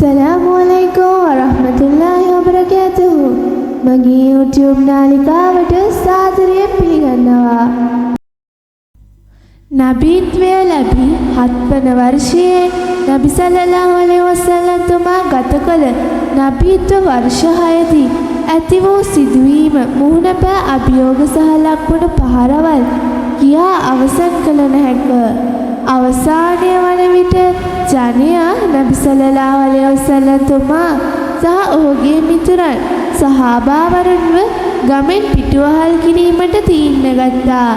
අස්සලාමුඅලයිකුම් වරහ්මතුල්ලාහි වබරකාතුහු. මගේ YouTube නාලිකාවට සාදරයෙන් පිළිගන්නවා. නබීත්වය ලැබී 7 වන වර්ෂයේ නබි සල්ලල්ලාහු අලයිහි වසල්ලම් තුමා ගත කළ නබීත්ව වර්ෂ 6දී ඇති වූ සිදුවීම මුහුණ පෑ අභියෝග සහ ලක්වන පහරවල් කියා අවසන් කළ නොහැක. අවසානය වන විට ජනයා නබි සල්ලල්ලාහු අලයිහි වසල්ලම් තුමා සහ ඔහුගේ මිතුරන් සහාබාවරුන්ව ගමෙන් පිටුවහල් කිරීමට තීරණ ගත්තා.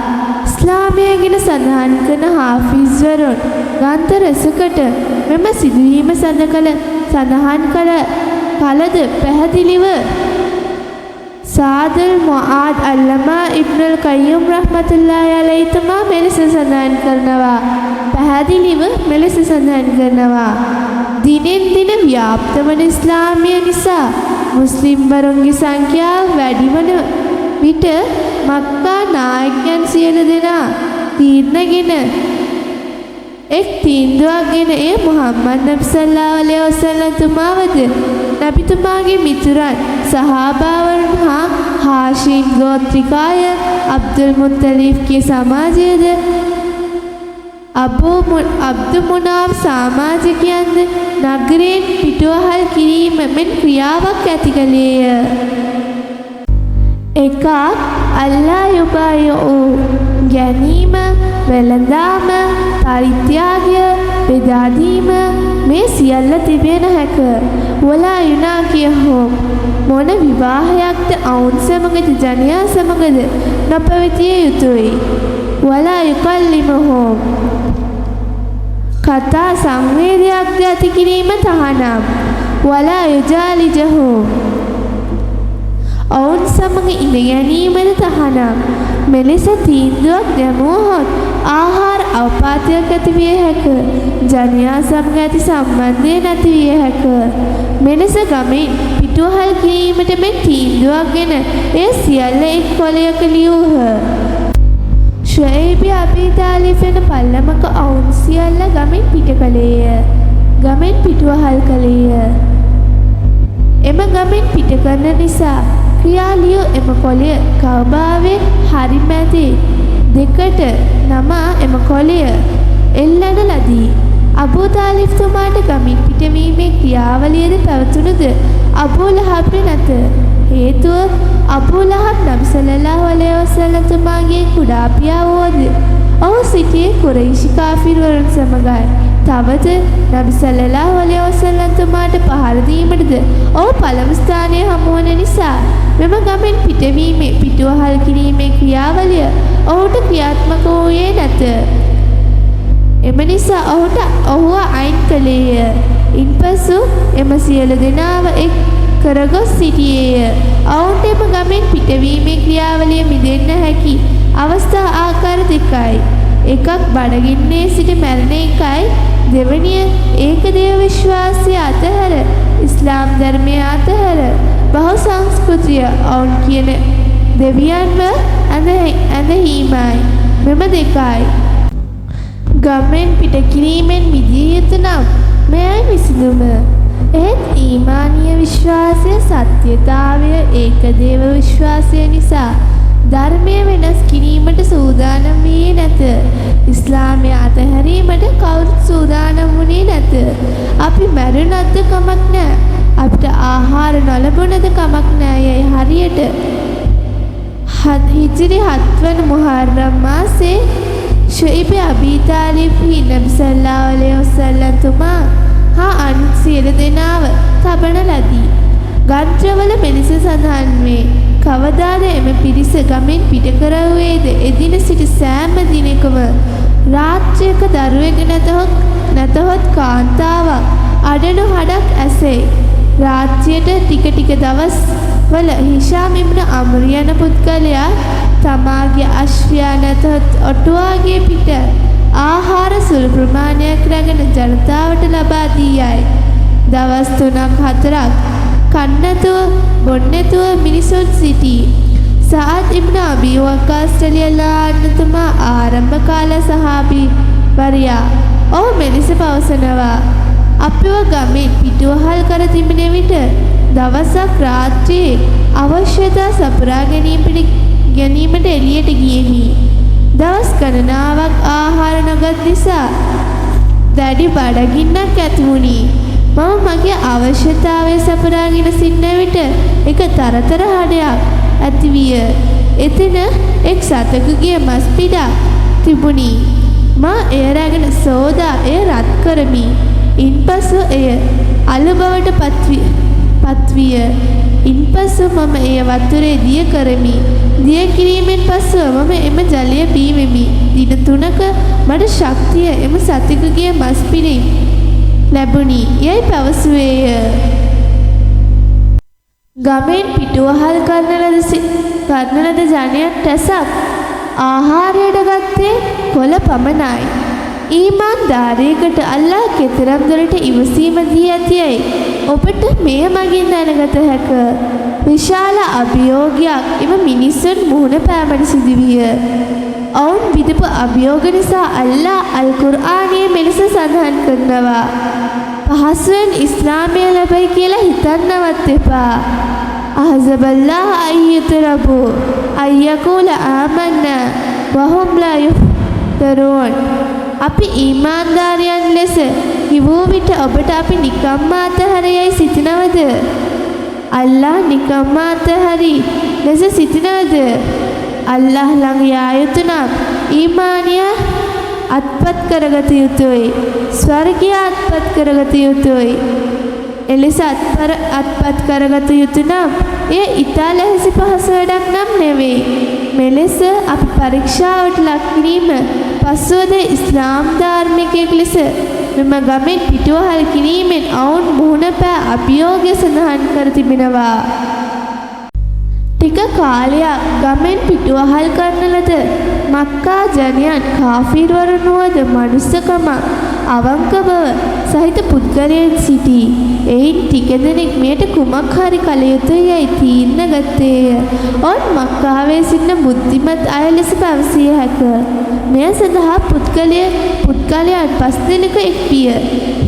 ඉස්ලාමය ගැන සඳහන් කරන හාෆිස්වරුන් ග්‍රන්ථ රසකට මෙම සිදුවීම සඳහන් කළ කලද පැහැදිලිව සාදල් මුආද් අල්ලමා ඉබ්නුල් කයියුම් රහ්මතුල්ලාහි අලයිහි තුමා මෙලෙස සඳහන් කරනවා. පැහැදිලිව මෙලෙස සඳහන් කරනවා. දිනෙන් දින ව්‍යාප්ත වන ඉස්ලාමය නිසා මුස්ලිම්වරුන්ගේ සංඛ්‍යාව වැඩි වන විට මක්කා නායකයන් සියලු දෙනා තීරණගෙන එක් තීන්දුවක් ගෙන එය මුහම්මද් නබි සල්ලල්ලාහු අලයිහි වසල්ලම් තුමාවද නබිතුමාගේ මිතුරන් සහාබාවරුන් හා හාෂිම් ගෝත්‍රිකාය අබ්දුල් මුත්තලිෆ්ගේ සමාජයද අබ්දු මුනාෆ් සමාජිකයන්ද නගරයෙන් පිටුවහල් කිරීම මෙන් ක්‍රියාවක් ඇති කළේය. එකක් අල්ලා යුබායු ගැනීම, වෙළඳාම, පරිත්‍යාගය, බෙදාදීම මේ සියල්ල තිබෙන හැක. වලා යුනාකියහෝ මොන විවාහයක්ද අවුන් සමගද ජනයා සමගද නොපවතිය යුතුයි. වලා යුකල්ලිමහෝ කතා සංවේදයක්ද ඇති කිරීම තහනම්. වලා යුජාලිජහෝ ඔවුන් සමග ඉඳ ගැනීමද තහනම්. මෙලෙස තීන්දුවක් දැමුවහොත් ආහාර අවපාතයක් ඇති විය හැක. ජනයා සමග ඇති සම්බන්ධය නැති විය හැක. මෙලෙස ගමෙන් පිටුවහල් කිරීමට මෙන් තීන්දුවක් ගෙන එය සියල්ල එක් කොළයක ලියූහ. ශුඇයිබ් අබී තාලිබ් වෙන පල්ලමක ඔවුන් සියල්ල ගමෙන් පිට කළේය. ගමෙන් පිටුවහල් කළේය. එම ගමෙන් පිට කරන නිසා ක්‍රියාලියෝ එම කොළය කවබාවේ හරි මැදේ දෙකට නමා එම කොළය එල්ලන ලදී. අබූ තාලිබ් තුමාට ගමින් පිටවීමේ ක්‍රියාවලියද පැවතුණුද අබූ ලහබ් නැත. හේතුව අබූ ලහබ් නබි සල්ලල්ලාහු අලයිහි වසල්ලම් තුමාගේ කුඩා පියා වූද ඔහු සිටියේ කුරයිෂි කාෆිර්වරුන් සමගයි. තවද නබි සල්ලල්ලාහු අලයිහි වසල්ලම් තුමාට පහර දීමටද ඔහු පළමු ස්ථානයේ හමු වන නිසා මෙම ගමෙන් පිටවීමේ පිටුවහල් කිරීමේ ක්‍රියාවලිය ඔහුට ක්‍රියාත්මක වූයේ නැත. එම නිසා ඔහුව අයින් කළේය. ඉන්පසු එම සියලු දෙනාව එක් කරගොස් සිටියේය. ඔවුන්ට එම ගමෙන් පිටවීමේ ක්‍රියාවලිය මිදෙන්න හැකි අවස්ථා ආකාර දෙකයි. එකක් බඩගින්නේ සිට මැරෙන එකයි. දෙවැනිය ඒකදේව විශ්වාසය අතහැර ඉස්ලාම් ධර්මය අතහැර බහු සංස්කෘතිය ඔවුන් කියන දෙවියන්ව ඇඳහීමයි. මෙම දෙකයි. ගමෙන් පිට කිරීමෙන් මිදිය යුතු නම් මෙයයි විසඳුම. එහෙත් ඊමානීය විශ්වාසය, සත්‍යතාවය, ඒකදේව විශ්වාසය නිසා ධර්මය වෙනස් කිරීමට සූදානම් වී නැත. ඉස්ලාමය අතහැරීමට කවුරුත් සූදානම් වුණේ නැත. අපි මැරුණත් කමක් නැහැ. අපිට ආහාර නොලැබුණද කමක් නැහැ. යයි හරියට හිජ්රි 7 වන මුහර්රම් මාසේ ශුඇයිබ් අබී තාලිබ් නබි සල්ලල්ලාහු අලයිහි වසල්ලම් තුමා හා අනිත් සියලු දෙනාව තබන ලදී. ගන්ත්‍රවල මෙලෙස සඳහන් වේ. කවදාද එම පිරිස ගමෙන් පිට කරවුවේද එදින සිට සෑම දිනකම රාත්‍රියක දරුවෙක් නැතහොත් කාන්තාවක් අඩනු හඩක් ඇසෙයි. රාත්‍රියට ටික දවස් වල හිෂාම් ඉබ්නු අම්ර් යන පුද්ගලයා තමාගේ අශ්වයා නැතහොත් ඔටුවාගේ පිට ආහාර සුළු ප්‍රමාණයක් රැගෙන ජනතාවට ලබා දී යයි. දවස් 3-4ක් කන්නතුව බොන්නතුව මිනිසුන් සිටී. සාද් ඉබ්නු අබී වක්කාස් රලියල්ලාහු අන්හු තුමා ආරම්භ කාල සහාබී වරියා. ඔහු මෙලෙස පවසනවා. අපිව ගමෙන් පිටුවහල් කර තිබෙන විට දවසක් රාත්‍රියේ අවශ්‍යතා සපුරා ගැනීමට එළියට ගියෙමි. දවස් ගණනාවක් ආහාර නොගත් නිසා දැඩි බඩගින්නක් ඇති වුණි. මම මගේ අවශ්‍යතාවය සපුරාගෙන සිටන විට එක තරතර හඬයක් ඇතිවිය. එතන එක් සතෙකුගේ මස් පිඩක් තිබුණි. මා එය රැගෙන සෝදා එය රත් කරමි. ඉන්පසු එය අලු බවට පත්විය. ඉන්පසු මම එය වතුරේ දිය කරමි. දිය කිරීමෙන් පසුව මම එම ජලය බීවෙමි. දින 3ක මට ශක්තිය එම සතෙකුගේ මස් පිඩින් ලැබුණි යයි පැවසුවේය. ගමෙන් පිටුවහල් කරන ලද ජනයන් රැසක් ආහාරයට ගත්තේ කොළ පමණයි. ඊමාන්දාරයෙකුට අල්ලා කෙතරම් දුරට ඉවසීම දී ඇතියයි ඔබට මෙය මගින් දැනගත හැක. විශාල අභියෝගයක් එම මිනිසුන් මුහුණ පෑමට සිදුවිය. ඔවුන් විදපු අභියෝග නිසා අල්ලා අල් කුර්ආනයේ මෙලෙස සඳහන් කරනවා. පහසුවෙන් ඉස්ලාමය ලැබයි කියලා හිතන්නවත් එපා. අහසබල්ලාහ අයියතරබු අය්යකූල ආමන්නා වහුම් ලා යුෆ්තරුන්. අපි ඊමාන්දාරයන් ලෙස කිවූ විට ඔබට අපි නිකම්ම අතහැරයයි සිටිනවද? අල්ලාහ් නිකම්ම අතහැරි ලෙස සිටිනවද? අල්ලාහ් ළඟ යා යුතු නම් ඊමානය අත්පත් කරගත යුතුයි. ස්වර්ගය අත්පත් කරගත යුතුයි. එලෙස අත්පත් කරගත යුතු නම් එය ඉතා ලැහැසි පහසු වැඩක් නම් නෙවෙයි. මෙලෙස අපි පරීක්ෂාවට ලක් කිරීම පසුවද ඉස්ලාම් ධර්මිකයෙක් ලෙස මෙම ගමෙන් පිටුවහල් කිරීමෙන් ඔවුන් මුහුණ පෑ අභියෝගය සඳහන් කර තිබෙනවා. ටික කාලයක් ගමෙන් පිටුවහල් කරන ලද මක්කා ජනයන් කාෆිර්වරුන් වුවද මනුස්සකම අවංක බව සහිත පුද්ගලයන් සිටී. එයින් ටික දෙනෙක් මෙයට කුමක් හරි කළ යුතුයි යයි තීරණ ගත්තේය. ඔවුන් මක්කාවේ සිටින බුද්ධිමත් අය ලෙස පැවසිය හැක. මෙය සඳහා පුද්ගලයන් 5 දෙනෙකු එක් විය.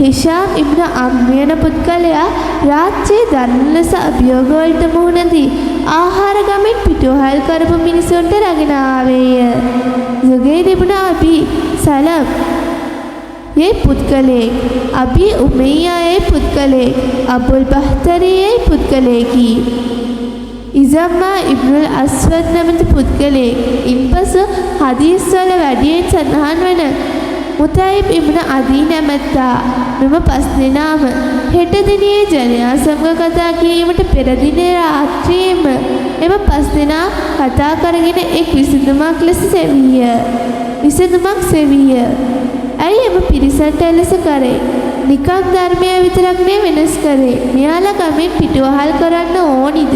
හිෂාම් ඉබ්න අම්ර් යන පුද්ගලයා රාත්‍රියේ දරුණු ලෙස අභියෝග වලට මුහුණ දී ආහාර ගමෙන් පිටුවහල් කරපු මිනිසුන්ට රැගෙන ආවේය. සුගෛර් ඉබ්න අබී සලම් ये පුද්ගලයෙක්, අබි උමෙය්යායේ පුද්ගලයෙක්, අබුල් බහ්තරියේ පුද්ගලයෙකි. ඉසම්මා ඉබ්නුල් අස්වද් නැමැති පුද්ගලයෙක්. ඉන්පසු හදීස් වල වැඩියෙන් සඳහන් වන මුතයිබ් ඉබ්න අදී නැමැත්තා. මෙම 5 දෙනාම හෙට දිනේ ජනයා සමග කතා කිරීමට පෙර දිනේ රාත්‍රියේම එම 5 දෙනා කතා කරගෙන එක් විසඳුමක් සෙවිය. ඇයි එම පිරිසට එලෙස කරේ? නිකම් ධර්මය විතරක් නේ වෙනස් කරේ. මෙයාලා ගමෙන් පිටුවහල් කරන්න ඕනිද?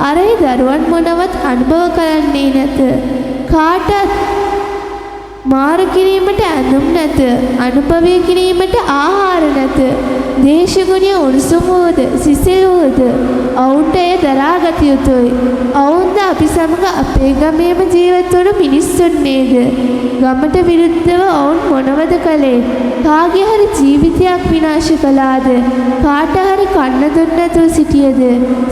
අරහේ දරුවන් මොනවත් අනුභව කරන්නේ නැත. කාටත් මාරු කිරීමට ඇඳුම් නැත. අනුභවය කිරීමට ආහාර නැත. දේශගුණය උණුසුම් වූද සිසිල් වූද ඔවුන්ට එය දරාගත යුතුයි. ඔවුන්ද අපි සමග අපේ ගමේම ජීවත් වුණු මිනිස්සුන් නේද? ගමට විරුද්ධව ඔවුන් මොනවද කළේ? කාගේ හරි ජීවිතයක් විනාශ කළාද? කාට හරි කන්න දුන්න නැතුව සිටියද?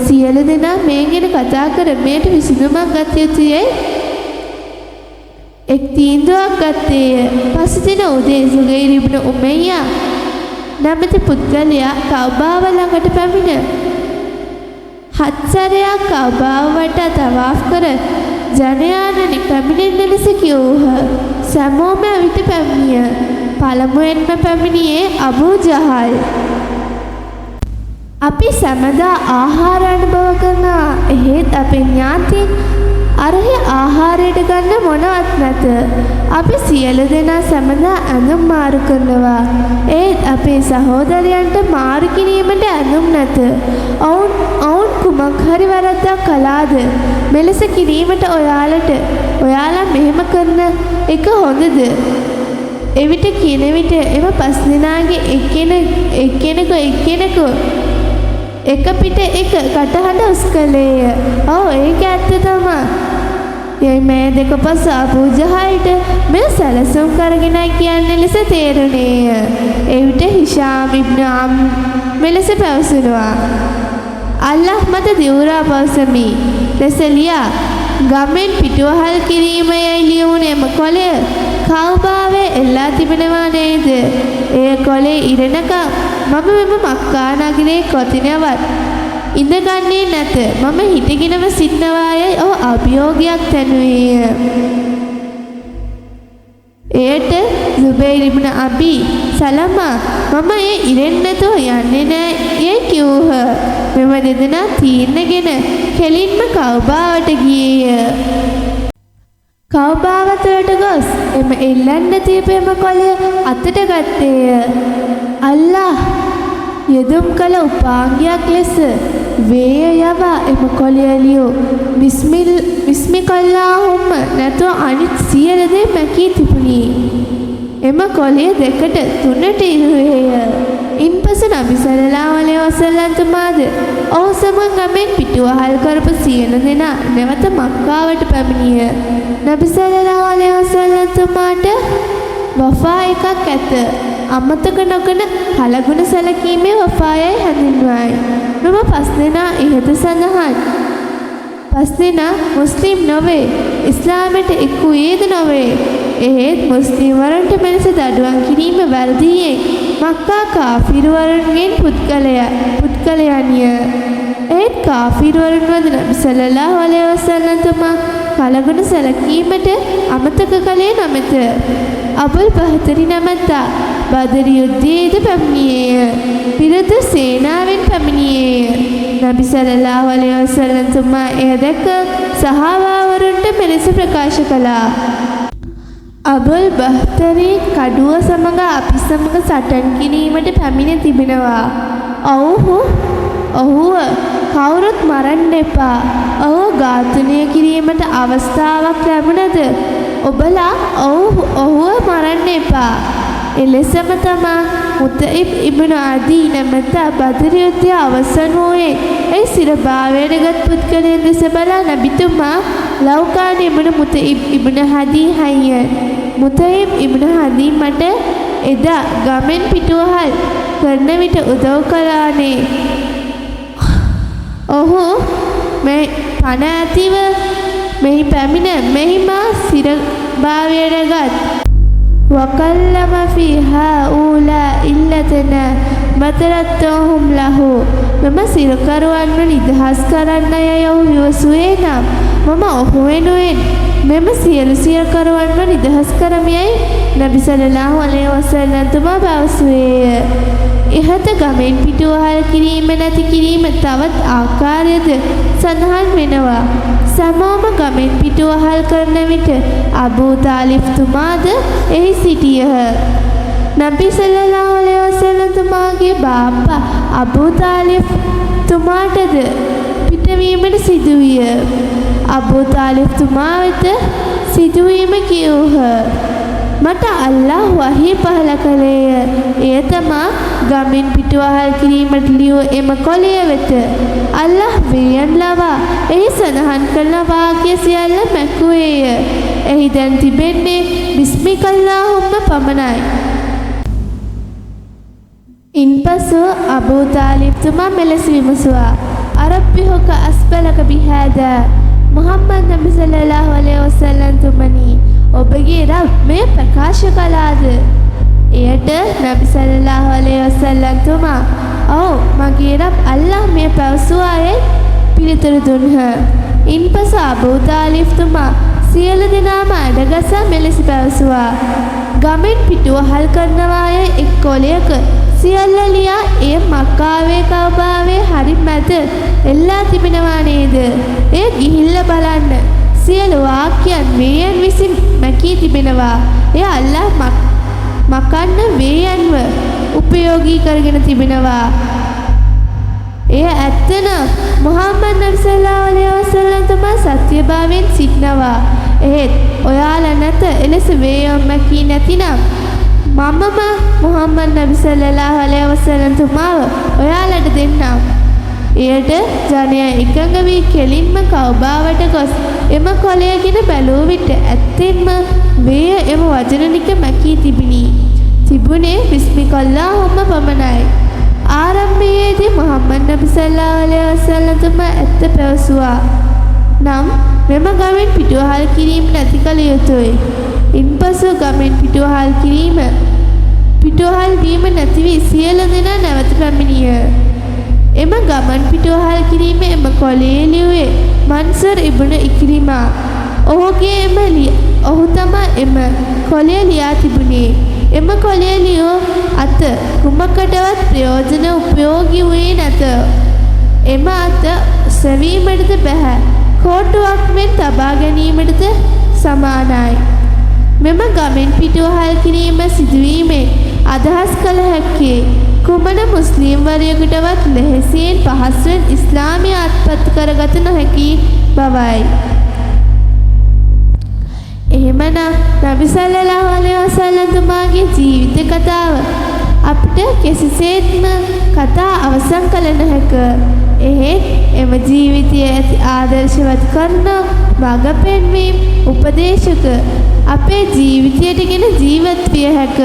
සියලු දෙනා මේ ගැන කතා කර මේට විසඳුමක් ගත යුතුයි. එක් තීන්දුවක් ගත්තේය. පසුදින උදේ සුගෛර් ඉබ්න උමෙය්යා නැමැති පුද්ගලයා කඅබාව ළඟට පැමිණ 7 සැරයක් කඅබාව වටා තවාෆ් කර ජනයාට පැමිණෙන්න ලෙස කිව්හ. සැමෝම ඇවිත් පැමිණිය. පළමුවෙන්ම පැමිණියේ අබූ ජහල්. අපි සැමදා ආහාර අනුභව කරනවා. එහෙත් අපේ ඥාතීන් අරහේ ආහාරයට ගන්න මොනවත් නැත. අපි සියලු දෙනා සැමදා ඇඳුම් මාරු කරනවා. ඒත් අපේ සහෝදරයන්ට මාරු කිරීමට ඇඳුම් නැත. ඔවුන් කුමක් හරි වැරද්දක් කළාද? මෙලෙස කිරීමට ඔයාලා මෙහෙම කරන එක හොඳද? එවිට කියන විට එම 5 දෙනාගේ එක්කෙනෙකු එක පිට එක කටහඬ උස් කළේය. ඔව් ඒක ඇත්ත තමයි. යයි මේ දෙක පස අබූ ජහල්ට මෙය සැලසුම් කරගෙනයි කියන්නේ ලෙස තේරුණේය. එවිට හිෂාම් ඉබ්න අම් මෙලෙස පැවසුණා. අල්ලාහ් මත දිවුරා පවසමි. ලෙසලියා ගමෙන් පිටුවහල් කිරීම යයි ලියවුණ එම කොළය කවුබාවේ එල්ලා තිබෙනවා නේද? ඒ කොළේ ඉරණක මම මෙම මක්කා නගරේ කොතිනවත් ඉඳගන්නේ නැත. මම හිටගෙනම සිටනවායයි ඔහු අභියෝගයක් තැනුවේය. එයට සුබෛර් ඉබ්න අබී සලමා මම ඒ ඉරෙන් නැතුව යන්නේ නෑ යයි කිව්හ. මෙම දෙදෙනා තීරණගෙන කෙලින්ම කවුබාවට ගියේය. කවුබාව තුළට ගොස් එම එල්ලන්න තියපු එම කොළය අතට ගත්තේය. අල්ලාහ් යෙදුම් කළ උපාංගයක් ලෙස වේය යවා එම කොළය ලියූ බිස්මිකල්ලාහුම්ම නැතුව අනිත් සියලු දේ මැකී තිබුණි. එම කොළය දෙකට තුනට ඉරුවේය. ඉන්පසු නබි සල්ලල්ලාහු අලයිහි වසල්ලම් තුමාද ඔහු සමග ගමෙන් පිටුවහල් කරපු සියලු දෙනා නැවත මක්කාවට පැමිණිය. නබි සල්ලල්ලාහු අලයිහි වසල්ලම් තුමාට වෆා එකක් ඇත. අමතක නොකන කලගුණ සැලකීමේ වෆායයි හැඳින්වයි. මෙම පස් දෙනා ඉහත සඳහන් පස් දෙනා මුස්ලිම් නොවේ. ඉස්ලාමයට එක් වූයේද නොවේ. එහෙත් මුස්ලිම්වරුන්ට මෙලෙස දඩුවම් කිරීම වැරදියේ මක්කා කාෆිරවරුන්ගෙන් පුද්ගලයන්ය. ඒත් කාෆිරවරුන් වද නබි සල්ලල්ලාහු අලයිහි වසල්ලම් තුමා කලගුණ සැලකීමට අමතක කළේ නොමැත. අබුල් බහතරි නමැත්තා බදර් යුද්ධයේද පැමිණියේය. විරුද්ධ සේනාවෙන් පැමිණියේය. නබි සල්ලල්ලාහු අලයිහි වසල්ලම් තුමා එය දැක සහාබාවරුන්ට මෙලෙස ප්‍රකාශ කළා. අබුල් බහතරි කඩුව සමග අපි සමග සටන් කිරීමට පැමිණ තිබෙනවා. ඔහුව කවුරුත් මරන්න එපා. ඔහු ඝාතනය කිරීමට අවස්ථාවක් ලැබුණද ඔබලා ඔහුව මරන්න එපා. එලෙසම තමා මුතයිබ් ඉබ්න අදී නැමැත්තා බදර් යුද්ධය අවසන් වූයේ. ඒ සිරභාවයට ගත් පුද්ගලයන් දෙස බලා නබිතුමා ලෞකාන ඉබ්න මුතයිබ් ඉබ්න හදී හයිය. මුතයිබ් ඉබ්න හදී මට එදා ගමෙන් පිටුවහල් කරන විට උදව් කළානේ. ඔහු මේ පණ ඇතිව මෙහි පැමිණ මෙහිමා සිරභාවයට ගත් وَكَلَّمَ فِي هَؤُلَاءِ الَّذِينَ مَتَرَتْهُمْ لَهُ මම සිරකරුවන්ව නිදහස් කරන්න යයි ඔහු විවසුවේ නම් මම ඔහු වෙනුවෙන් මෙම සියලු සිරකරුවන්ව නිදහස් කරමියයි නබි සල්ලල්ලාහු අලයිහි වසල්ලම් තුමා පැවසුවේය. ඉහත ගමෙන් පිටුවහල් කිරීම නැති කිරීම තවත් ආකාරයද සඳහන් වෙනවා. සමෝම ගමෙන් පිටුවහල් කරන විට අබූ තාලිබ් තුමාද එහි සිටියහ. නබි සල්ලල්ලාහු අලයිහි වසල්ලම් තුමාගේ බාප්පා අබූ තාලිබ් තුමාටද පිටවීමට සිදුවිය. අබූ තාලිබ් තුමා වෙත සිදුවීම කිව්හ. මට අල්ලාහ් වහී පහල කළේය. එය තමා ගමෙන් පිටුවහල් කිරීමට ලියූ එම කොළය වෙත. අල්ලාහ් වේයන් ලවා එහි සඳහන් කරන වාක්‍ය සියල්ල මැකුවේය. එහි දැන් තිබෙන්නේ බිස්මිකල්ලාහුම්ම පමණයි. ඉන්පසු අබූ තාලිබ් තුමා මෙලෙස විමසුවා. අරබ්බිහුක අස්බලක බිහාදා මුහම්මද් නබි සල්ලල්ලාහු අලයිහි වසල්ලම් තුමනි ඔබගේ රබ් මෙය ප්‍රකාශ කළාද? එයට නබි සල්ලල්ලාහු අලයිහි වසල්ලම් තුමා ඔව් මගේ රබ් අල්ලාහ් මෙය පැවසුවායයි පිළිතුරු දුන්හ. ඉන්පසු අබූ තාලිබ් තුමා සියලු දෙනාම අඩගසා මෙලෙස පැවසුවා. ගමෙන් පිටුවහල් කරනවායයි එක් කොළයක සියල්ල ලියා එය මක්කාවේ කවබාවේ හරි මැද එල්ලා තිබෙනවා නේද? එය ගිහිල්ලා බලන්න. සියලු වාක්‍යයන් වේයන් විසින් මැකී තිබෙනවා. එය අල්ලාහ් මකන්න වේයන්ව උපයෝගී කරගෙන තිබෙනවා. එය ඇත්තන මුහම්මද් නබි සල්ලල්ලාහු අලයිහි වසල්ලම් තමා සත්‍යභාවයෙන් සිටිනවා. එහෙත් ඔයාලා නැත එලෙස වේයන් මැකී නැතිනම් මමම මුහම්මද් නබි සල්ලල්ලාහු අලයිහි වසල්ලම් තුමාව ඔයාලට දෙන්නම්. එයට ජනයා එකඟ වී කෙලින්ම කවුබාවට ගොස් එම කොළය ගෙන බැලූ විට ඇත්තෙන්ම වේය එම වජනනික මැකී තිබුණේ බිස්මිකල්ලාහුම්ම පමණයි. ආරම්භයේදී මුහම්මද් නබි සල්ලල්ලාහු අලයිහි වසල්ලම් තුමා ඇත්ත පැවසුවා. නම් මෙම ගමෙන් පිටුවහල් කිරීම නැති කළ යුතුයි. ඉන්පසු ගමෙන් පිටුවහල් වීම නැති වී සියලු දෙනා නැවත පැමිණිය. එම ගමන් පිටුවහල් කිරීම එම කොළයේ ලියුවේ මන්සර් ඉබ්නු ඉක්රිමා. ඔහු තමා එම කොළය ලියා තිබුණේ. එම කොළය ලියූ අත කුමකටවත් ප්‍රයෝජන උපයෝගී වූයේ නැත. එම අත සෙවීමටද බැහැ. කෝටුවක් මෙන් තබා ගැනීමටද සමානයි. මෙම ගමෙන් පිටුවහල් කිරීම සිදුවීමෙන් අදහස් කළ හැක්කේ කුමන මුස්ලිම් වරයෙකුටවත් ලෙහෙසියෙන් පහසුවෙන් ඉස්ලාමය අත්පත් කරගත නොහැකි බවයි. එහෙමනම් නබි සල්ලල්ලාහු අලයිහි වසල්ලම් තුමාගේ ජීවිත කතාව අපිට කිසිසේත්ම කතා අවසන් කළ නොහැක. එහෙත් එම ජීවිතයේ ඇති ආදර්ශවත් කරුණ මඟ පෙන්වීම උපදේශක අපේ ජීවිතයට ගෙන ජීවත් විය හැක.